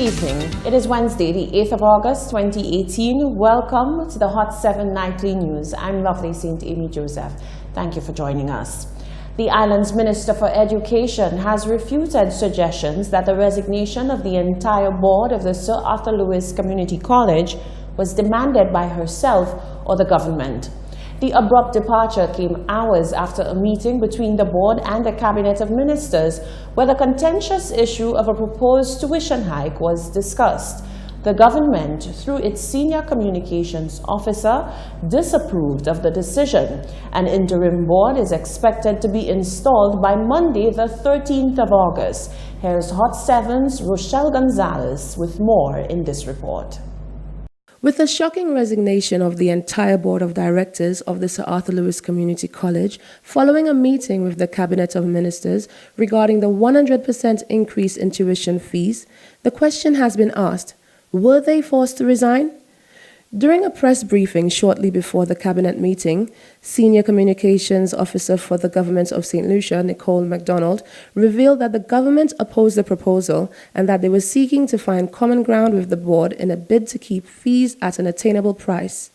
evening. It is Wednesday, the 8th of August, 2018. Welcome to the Hot 7 Nightly News. I'm lovely St. Amy Joseph. Thank you for joining us. The island's Minister for Education has refuted suggestions that the resignation of the entire board of the Sir Arthur Lewis Community College was demanded by herself or the government. The abrupt departure came hours after a meeting between the board and the Cabinet of Ministers, where the contentious issue of a proposed tuition hike was discussed. The government, through its senior communications officer, disapproved of the decision. An interim board is expected to be installed by Monday, the 13th of August. Here's Hot 7's Rochelle Gonzalez with more in this report. With the shocking resignation of the entire board of directors of the Sir Arthur Lewis Community College following a meeting with the Cabinet of Ministers regarding the 100% increase in tuition fees, the question has been asked, were they forced to resign? During a press briefing shortly before the Cabinet meeting, Senior Communications Officer for the Government of St. Lucia, Nicole MacDonald, revealed that the government opposed the proposal and that they were seeking to find common ground with the board in a bid to keep fees at an attainable price.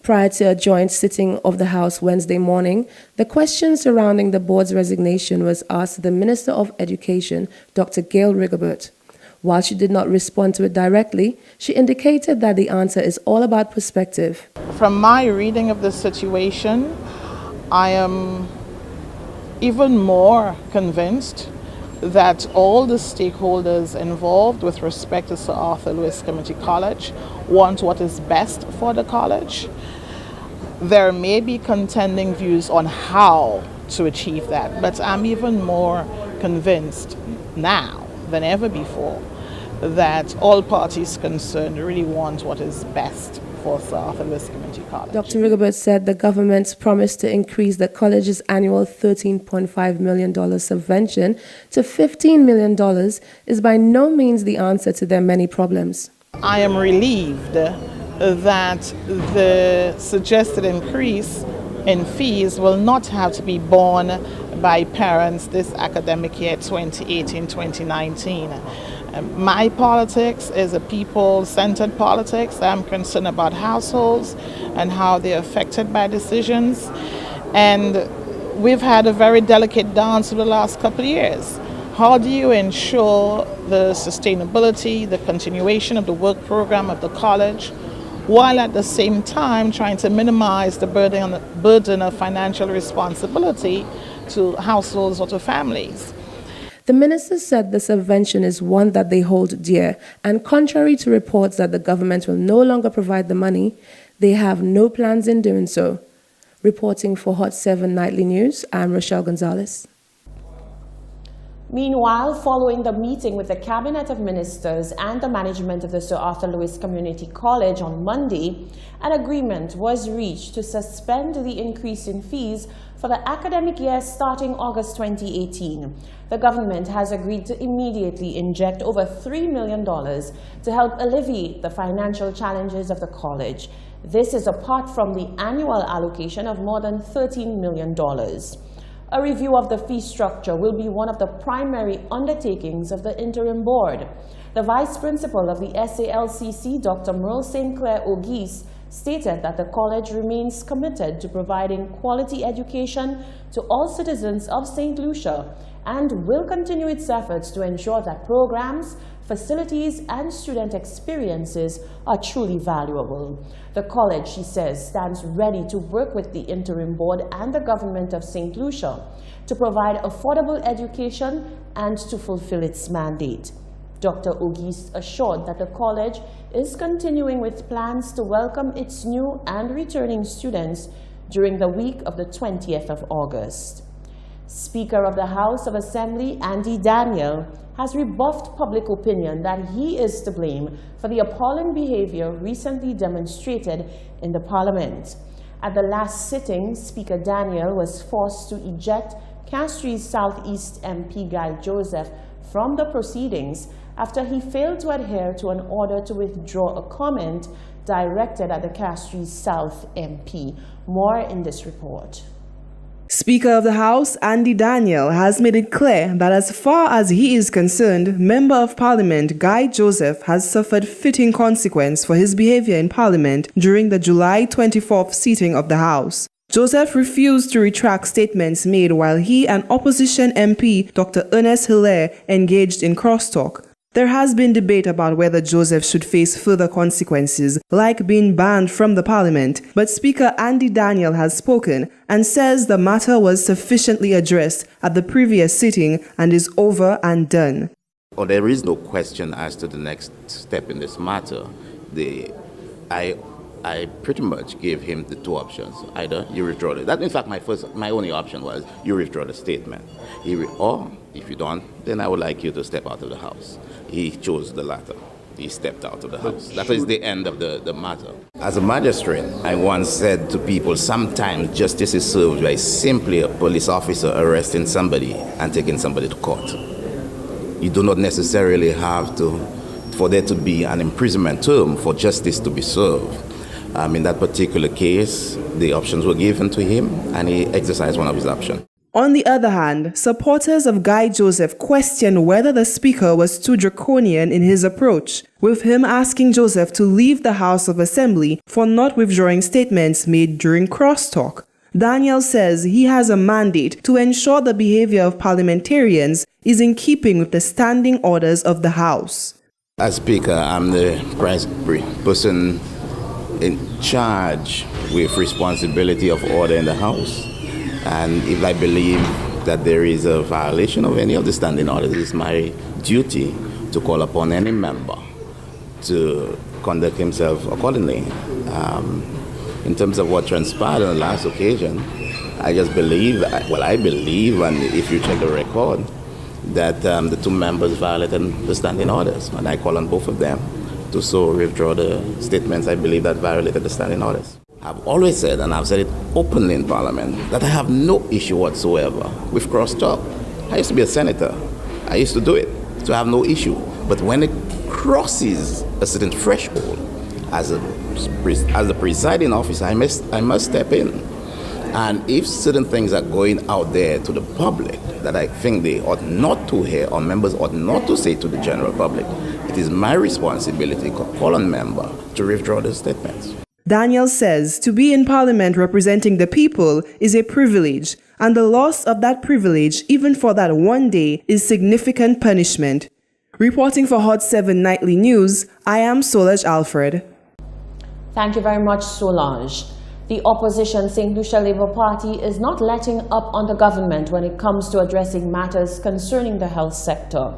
Prior to a joint sitting of the House Wednesday morning, the question surrounding the board's resignation was asked to the Minister of Education, Dr. Gail Rigobert. While she did not respond to it directly, she indicated that the answer is all about perspective. From my reading of the situation, I am even more convinced that all the stakeholders involved with respect to Sir Arthur Lewis Community College want what is best for the college. There may be contending views on how to achieve that, but I'm even more convinced now than ever before that all parties concerned really want what is best for Sir Arthur Lewis Community College. Dr. Rigobert said the government's promise to increase the college's annual $13.5 million subvention to $15 million is by no means the answer to their many problems. I am relieved that the suggested increase in fees will not have to be borne by parents this academic year 2018-2019. My politics is a people-centered politics. I'm concerned about households and how they're affected by decisions. And we've had a very delicate dance for the last couple of years. How do you ensure the sustainability, the continuation of the work program of the college, while at the same time trying to minimize the burden of financial responsibility to households or to families? The minister said the subvention is one that they hold dear, and contrary to reports that the government will no longer provide the money, they have no plans in doing so. Reporting for Hot 7 Nightly News, I'm Rochelle Gonzalez. Meanwhile, following the meeting with the Cabinet of Ministers and the management of the Sir Arthur Lewis Community College on Monday, an agreement was reached to suspend the increase in fees for the academic year starting August 2018. The government has agreed to immediately inject over $3 million to help alleviate the financial challenges of the college. This is apart from the annual allocation of more than $13 million. A review of the fee structure will be one of the primary undertakings of the interim board. The vice principal of the SALCC, Dr. Merle St. Clair Ogis, stated that the college remains committed to providing quality education to all citizens of St. Lucia and will continue its efforts to ensure that programs, facilities, and student experiences are truly valuable. The college, she says, stands ready to work with the interim board and the government of St. Lucia to provide affordable education and to fulfill its mandate. Dr. Ogis assured that the college is continuing with plans to welcome its new and returning students during the week of the 20th of August. Speaker of the House of Assembly, Andy Daniel, has rebuffed public opinion that he is to blame for the appalling behavior recently demonstrated in the Parliament. At the last sitting, Speaker Daniel was forced to eject Castries Southeast MP Guy Joseph from the proceedings after he failed to adhere to an order to withdraw a comment directed at the Castries South MP. More in this report. Speaker of the House, Andy Daniel, has made it clear that as far as he is concerned, Member of Parliament Guy Joseph has suffered fitting consequence for his behavior in Parliament during the July 24th sitting of the House. Joseph refused to retract statements made while he and opposition MP Dr. Ernest Hilaire engaged in crosstalk. There has been debate about whether Joseph should face further consequences, like being banned from the Parliament, but Speaker Andy Daniel has spoken and says the matter was sufficiently addressed at the previous sitting and is over and done. Oh, there is no question as to the next step in this matter. I pretty much gave him the two options. Either you withdraw it. That, in fact, my only option was you withdraw the statement. Or if you don't, then I would like you to step out of the House. He chose the latter. He stepped out of the House. That is the end of the matter. As a magistrate, I once said to people, sometimes justice is served by simply a police officer arresting somebody and taking somebody to court. You do not necessarily have for there to be an imprisonment term for justice to be served. In that particular case, the options were given to him, and he exercised one of his options. On the other hand, supporters of Guy Joseph question whether the Speaker was too draconian in his approach, with him asking Joseph to leave the House of Assembly for not withdrawing statements made during crosstalk. Daniel says he has a mandate to ensure the behavior of parliamentarians is in keeping with the standing orders of the House. As Speaker, I'm the person in charge with responsibility of order in the House. And if I believe that there is a violation of any of the standing orders, it is my duty to call upon any member to conduct himself accordingly. In terms of what transpired on the last occasion, I believe, and if you check the record, that the two members violated the standing orders. And I call on both of them to so withdraw the statements I believe that violated the standing orders. I've always said, and I've said it openly in Parliament, that I have no issue whatsoever with crosstalk. I used to be a senator. I used to do it, so I have no issue. But when it crosses a certain threshold, as the presiding officer, I must step in. And if certain things are going out there to the public that I think they ought not to hear, or members ought not to say to the general public, it is my responsibility to call on member to withdraw those statements. Daniel says to be in Parliament representing the people is a privilege, and the loss of that privilege, even for that one day, is significant punishment. Reporting for Hot7 Nightly News, I am Solange Alfred. Thank you very much, Solange. The opposition St. Lucia Labour Party is not letting up on the government when it comes to addressing matters concerning the health sector.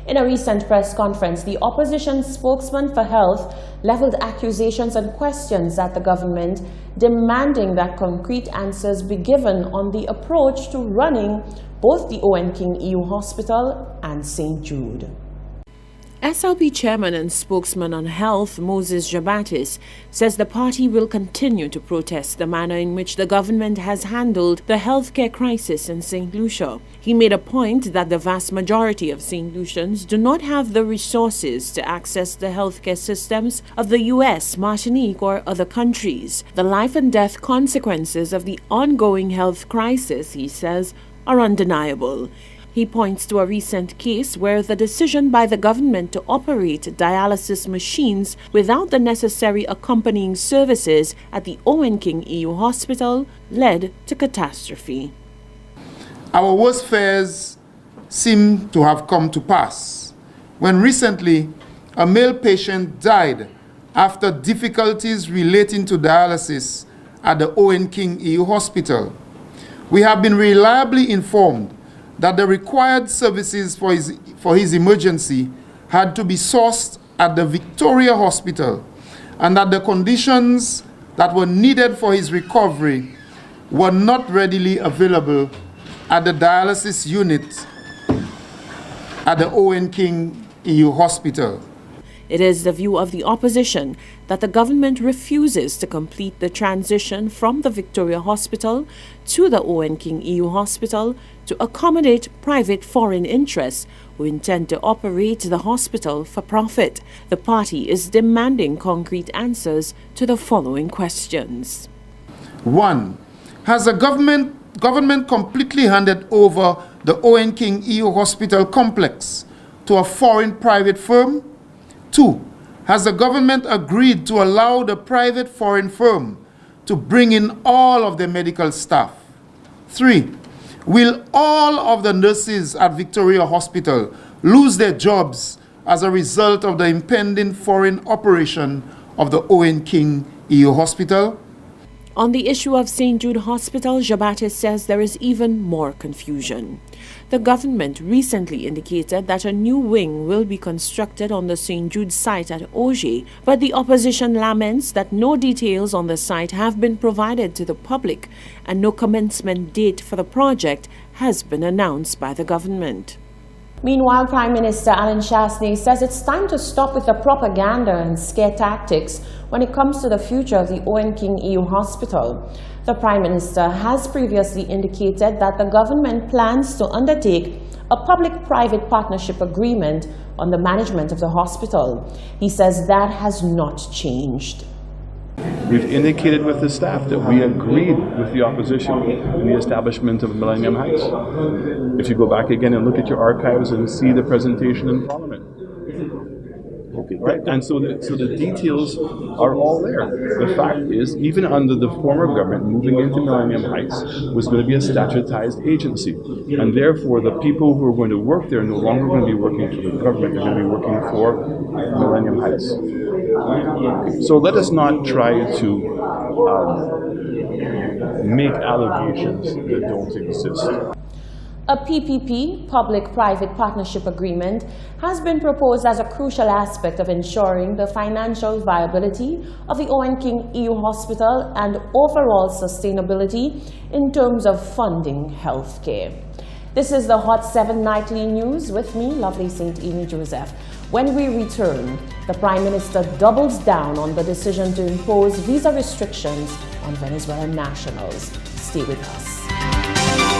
In a recent press conference, the opposition spokesman for health leveled accusations and questions at the government, demanding that concrete answers be given on the approach to running both the Owen King EU Hospital and St. Jude. SLP chairman and spokesman on health, Moses Jabatis, says the party will continue to protest the manner in which the government has handled the healthcare crisis in St. Lucia. He made a point that the vast majority of St. Lucians do not have the resources to access the healthcare systems of the US, Martinique, or other countries. The life and death consequences of the ongoing health crisis, he says, are undeniable. He points to a recent case where the decision by the government to operate dialysis machines without the necessary accompanying services at the Owen King EU Hospital led to catastrophe. Our worst fears seem to have come to pass when recently a male patient died after difficulties relating to dialysis at the Owen King EU Hospital. We have been reliably informed that the required services for his emergency had to be sourced at the Victoria Hospital, and that the conditions that were needed for his recovery were not readily available at the dialysis unit at the Owen King EU Hospital. It is the view of the opposition that the government refuses to complete the transition from the Victoria Hospital to the Owen King EU Hospital to accommodate private foreign interests who intend to operate the hospital for profit. The party is demanding concrete answers to the following questions. 1. Has the government government completely handed over the Owen King EU Hospital complex to a foreign private firm? 2. Has the government agreed to allow the private foreign firm to bring in all of the medical staff? 3. Will all of the nurses at Victoria Hospital lose their jobs as a result of the impending foreign operation of the Owen King EU Hospital? On the issue of St. Jude Hospital, Jabatis says there is even more confusion. The government recently indicated that a new wing will be constructed on the St. Jude site at Auger, but the opposition laments that no details on the site have been provided to the public and no commencement date for the project has been announced by the government. Meanwhile, Prime Minister Alan Shastney says it's time to stop with the propaganda and scare tactics when it comes to the future of the Owen King EU Hospital. The Prime Minister has previously indicated that the government plans to undertake a public-private partnership agreement on the management of the hospital. He says that has not changed. We've indicated with the staff that we agreed with the opposition in the establishment of Millennium Heights. If you go back again and look at your archives and see the presentation in Parliament. Okay, right? And so the details are all there. The fact is, even under the former government, moving into Millennium Heights was going to be a statutized agency. And therefore, the people who are going to work there are no longer going to be working for the government, they're going to be working for Millennium Heights. So let us not try to make allegations that don't exist. A PPP, Public-Private Partnership Agreement, has been proposed as a crucial aspect of ensuring the financial viability of the Owen King EU Hospital and overall sustainability in terms of funding healthcare. This is the Hot 7 Nightly News with me, Lovely St. Amy Joseph. When we return, the Prime Minister doubles down on the decision to impose visa restrictions on Venezuelan nationals. Stay with us.